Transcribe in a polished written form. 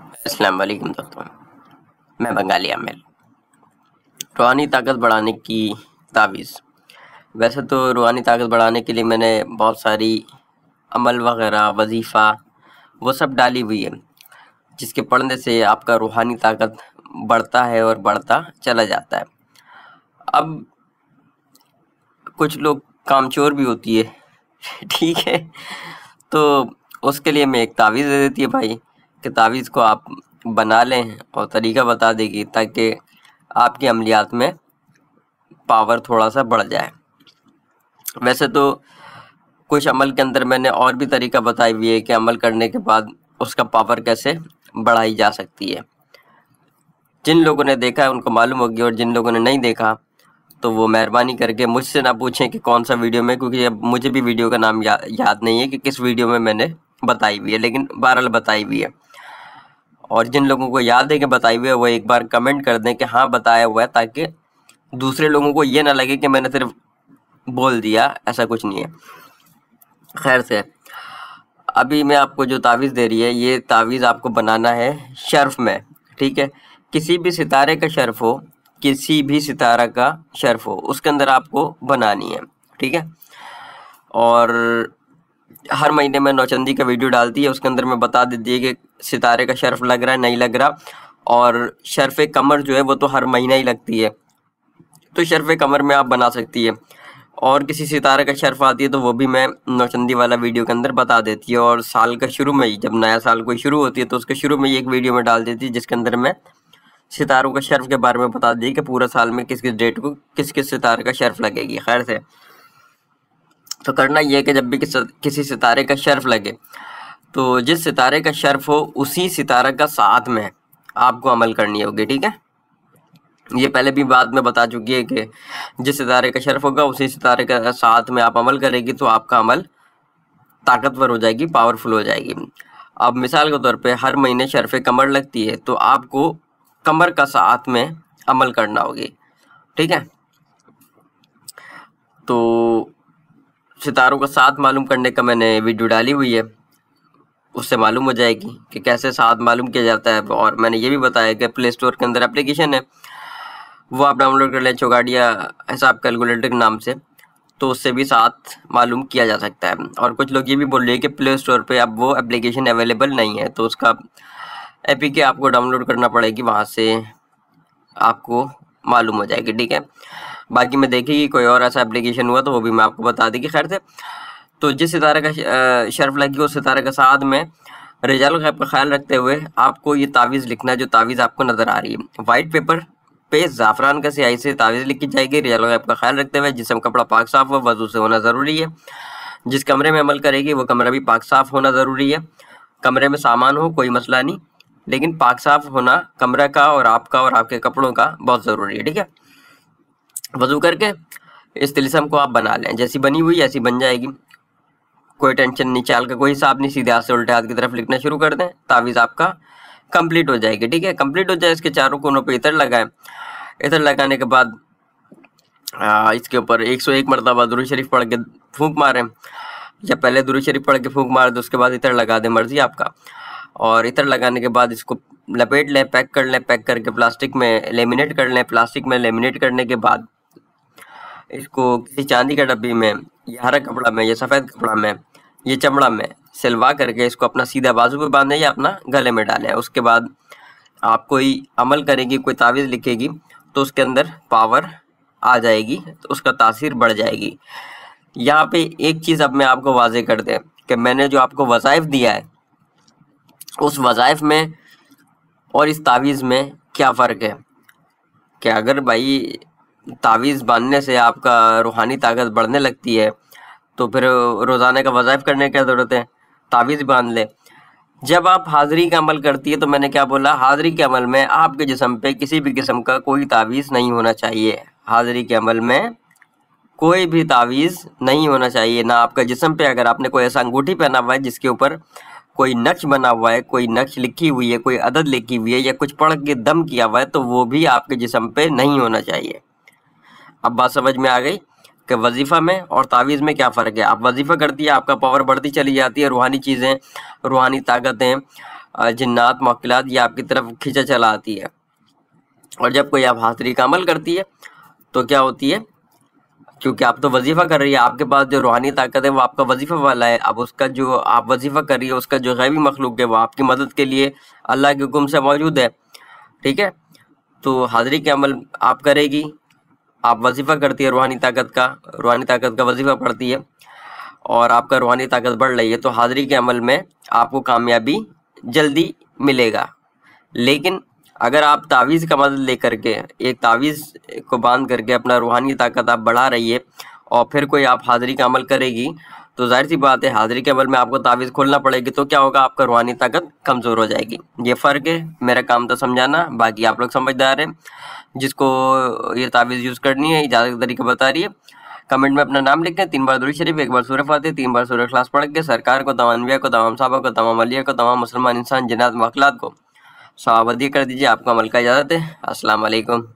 अस्सलाम वालेकुम दोस्तों, मैं बंगाली आमिर। रूहानी ताकत बढ़ाने की तावीज़। वैसे तो रूहानी ताकत बढ़ाने के लिए मैंने बहुत सारी अमल वगैरह, वजीफ़ा वो सब डाली हुई है, जिसके पढ़ने से आपका रूहानी ताकत बढ़ता है और बढ़ता चला जाता है। अब कुछ लोग कामचोर भी होती है ठीक है, तो उसके लिए मैं एक तावीज़ दे देती है भाई, कि तावीज़ को आप बना लें और तरीका बता देगी ताकि आपकी अमलियात में पावर थोड़ा सा बढ़ जाए। वैसे तो कुछ अमल के अंदर मैंने और भी तरीका बताई हुई है कि अमल करने के बाद उसका पावर कैसे बढ़ाई जा सकती है। जिन लोगों ने देखा है उनको मालूम होगी, और जिन लोगों ने नहीं देखा तो वो मेहरबानी करके मुझसे ना पूछें कि कौन सा वीडियो में, क्योंकि अब मुझे भी वीडियो का नाम याद नहीं है कि किस वीडियो में मैंने बताई हुई है, लेकिन बहरहाल बताई हुई है। और जिन लोगों को याद है कि बताई हुई है वो एक बार कमेंट कर दें कि हाँ बताया हुआ है, ताकि दूसरे लोगों को ये ना लगे कि मैंने सिर्फ बोल दिया, ऐसा कुछ नहीं है। खैर से अभी मैं आपको जो तावीज़ दे रही है, ये तावीज़ आपको बनाना है शर्फ में, ठीक है। किसी भी सितारे का शर्फ हो, किसी भी सितारा का शर्फ हो, उसके अंदर आपको बनानी है, ठीक है। और हर महीने में नौचंदी का वीडियो डालती है, उसके अंदर मैं बता देती है कि सितारे का शर्फ लग रहा है नहीं लग रहा। और शर्फ कमर जो है वो तो हर महीना ही लगती है, तो शर्फ कमर में आप बना सकती है। और किसी सितारे का शर्फ आती है तो वो भी मैं नौचंदी वाला वीडियो के अंदर बता देती है। और साल का शुरू में ही, जब नया साल कोई शुरू होती है तो उसके शुरू में ही एक वीडियो में डाल देती है, जिसके अंदर मैं सितारों का शर्फ के बारे में बता दी कि पूरा साल में किस किस डेट को किस किस सितारे का शर्फ लगेगी। खैर से तो करना ये है कि जब भी किसी सितारे का शर्फ लगे तो जिस सितारे का शर्फ हो उसी सितारा का साथ में आपको अमल करनी होगी, ठीक है। ये पहले भी बात में बता चुकी है कि जिस सितारे का शर्फ होगा उसी सितारे का साथ में आप अमल करेगी तो आपका अमल ताकतवर हो जाएगी, पावरफुल हो जाएगी। अब मिसाल के तौर पे हर महीने शर्फ कमर लगती है तो आपको कमर का साथ में अमल करना होगी, ठीक है। तो सितारों का साथ मालूम करने का मैंने वीडियो डाली हुई है, उससे मालूम हो जाएगी कि कैसे साथ मालूम किया जाता है। और मैंने ये भी बताया कि प्ले स्टोर के अंदर एप्लीकेशन है, वो आप डाउनलोड कर लें चौगाड़िया हिसाब कैलकुलेटर के नाम से, तो उससे भी साथ मालूम किया जा सकता है। और कुछ लोग ये भी बोल रहे हैं कि प्ले स्टोर पे अब वो एप्लीकेशन अवेलेबल नहीं है, तो उसका एपीके आपको डाउनलोड करना पड़ेगी, वहाँ से आपको मालूम हो जाएगी, ठीक है। बाकी मैं देखिए कोई और ऐसा एप्लीकेशन हुआ तो वो भी मैं आपको बता देगी। खैर से तो जिस सितारे का शर्फ लगी उस सितारे का साथ में रिजाल गैब का ख्याल रखते हुए आपको ये तावीज़ लिखना है, जो तावीज़ आपको नज़र आ रही है। वाइट पेपर पे ज़ाफ़रान का स्याही से तावीज़ लिखी जाएगी, रिजाल गैब का ख्याल रखते हुए। जिस्म कपड़ा पाक साफ़ हो, वज़ू से होना ज़रूरी है। जिस कमरे में अमल करेगी वो कमरा भी पाक साफ़ होना ज़रूरी है। कमरे में सामान हो कोई मसला नहीं, लेकिन पाक साफ़ होना कमरा का और आपका और आपके कपड़ों का बहुत ज़रूरी है, ठीक है। वज़ू करके इस तिलिस्म को आप बना लें, जैसी बनी हुई ऐसी बन जाएगी, कोई टेंशन नहीं, चाल का कोई हिसाब नहीं, सीधे हाथ से उल्टे हाथ की तरफ लिखना शुरू कर दें, तावीज़ आपका कंप्लीट हो जाएगी, ठीक है। कंप्लीट हो जाए इसके चारों कोनों पे इतर लगाएं। इतर लगाने के बाद इसके ऊपर 101 मरतबा दुरूद शरीफ पढ़ के फूंक मारें, या पहले दुरूद शरीफ पढ़ के फूंक मार दे, उसके बाद इतर लगा दें, मर्जी आपका। और इतर लगाने के बाद इसको लपेट लें, पैक कर लें, पैक करके प्लास्टिक में लेमिनेट कर लें। प्लास्टिक में लेमिनेट करने के बाद इसको किसी चांदी का डब्बी में या हरा कपड़ा में या सफ़ेद कपड़ा में या चमड़ा में सिलवा करके इसको अपना सीधा बाजू पे बांधें या अपना गले में डालें। उसके बाद आप कोई अमल करेंगी, कोई तावीज़ लिखेगी तो उसके अंदर पावर आ जाएगी, तो उसका तासीर बढ़ जाएगी। यहाँ पे एक चीज़ अब मैं आपको वाज़ेह कर दें कि मैंने जो आपको वज़ाइफ दिया है उस वज़ाइफ में और इस तावीज़ में क्या फ़र्क है, कि अगर भाई तावीज़ बांधने से आपका रूहानी ताकत बढ़ने लगती है तो फिर रोज़ाना का वज़ाइफ करने की क्या ज़रूरत है, तावीज़ बांध ले। जब आप हाज़री का अमल करती है तो मैंने क्या बोला, हाज़री के अमल में आपके जिस्म पे किसी भी किस्म का कोई तावीज़ नहीं होना चाहिए। हाज़री के अमल में कोई भी तावीज़ नहीं होना चाहिए, ना आपका जिस्म पे अगर आपने कोई ऐसा अंगूठी पहना हुआ है जिसके ऊपर कोई नक्श बना हुआ है, कोई नक्श लिखी हुई है, कोई अदद लिखी हुई है, या कुछ पढ़ के दम किया हुआ है, तो वो भी आपके जिस्म पे नहीं होना चाहिए। अब बात समझ में आ गई कि वजीफ़ा में और तावीज़ में क्या फ़र्क है। आप वजीफ़ा करती है, आपका पावर बढ़ती चली जाती है, रूहानी चीज़ें, रूहानी ताकतें, जिन्नात मौकिलात ये आपकी तरफ खींचा चला आती है। और जब कोई आप हाजिरी का अमल करती है तो क्या होती है, क्योंकि आप तो वजीफ़ा कर रही है, आपके पास जो रूहानी ताकत है वो आपका वजीफ़ा वाला है। अब उसका जो आप वजीफ़ा कर रही है उसका जो गैबी मखलूक है वो आपकी मदद के लिए अल्लाह के हुक्म से मौजूद है। ठीक है, तो हाजिरी के अमल आप करेगी, आप वजीफ़ा करती है रूहानी ताकत का वजीफ़ा पढ़ती है और आपका रूहानी ताकत बढ़ रही है, तो हाजिरी के अमल में आपको कामयाबी जल्दी मिलेगा। लेकिन अगर आप तावीज़ का मदद लेकर के, एक तावीज़ को बांध करके अपना रूहानी ताकत आप बढ़ा रही है और फिर कोई आप हाजिरी का अमल करेगी, तो जाहिर सी बात है हाजिरी के अमल में आपको तावीज़ खोलना पड़ेगी, तो क्या होगा, आपका रूहानी ताकत कमज़ोर हो जाएगी। ये फ़र्क है, मेरा काम तो समझाना, बाकी आप लोग समझदार हैं। जिसको ये तावीज़ यूज़ करनी है, इजाज़त का तरीका बता रही है, कमेंट में अपना नाम लिखें, 3 बार दुरूद शरीफ, 1 बार सूरह फातिहा, 3 बार सूरह इखलास पढ़ के सरकार को, तमाम अंबिया को, तमाम सहाबा को, तमाम औलिया को, तमाम मुसलमान इंसान जिन्नात मखलूक़ात को सवाब अदा कर दीजिए। आपको अमल का इजाज़त है। अस्सलाम वालेकुम।